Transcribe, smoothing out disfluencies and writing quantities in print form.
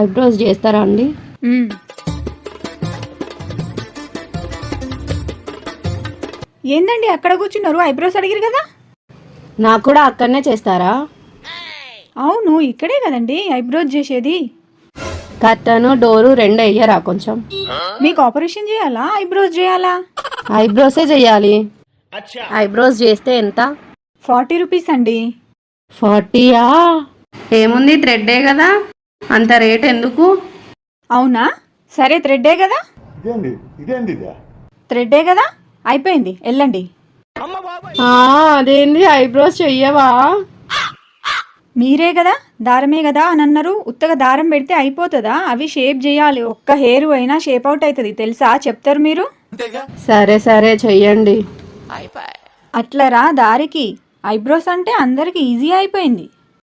Eyebrows చేస్తారా అండి? ఏందండి అక్కడ కూర్చున్నారు? ఐబ్రోస్ అడిగారు కదా. నాకు కూడా అక్కడనే చేస్తారా? అవును, ఇక్కడే కదండి ఐబ్రోస్ చేసేది. కర్టను డోరు రెండు వెయ్యరా కొంచెం? మీకు ఆపరేషన్ చేయాలా, ఐబ్రోస్ చేయాలా? ఐబ్రోసే చెయ్యాలి. ఐబ్రోస్ చేస్తే ఎంత? 40 రూపీస్ అండి. 40యా? ఏముంది, థ్రెడ్డే కదా, అంత రేట్ ఎందుకు? అవునా, సరే థ్రెడ్డే కదా. థ్రెడ్డే కదా, అయిపోయింది, వెళ్ళండి. అదేంది, ఐబ్రోస్ చెయ్యవా? మీరే కదా దారమే కదా అని అన్నారు. ఉత్తగా దారం పెడితే అయిపోతుందా? అవి షేప్ చేయాలి. ఒక్క హెయిర్ అయినా షేప్ అవుట్ అవుతుంది, తెలుసా? చెప్తారు మీరు. సరే సరే చెయ్యండి. అట్లరా దారికి. ఐబ్రోస్ అంటే అందరికి ఈజీ అయిపోయింది.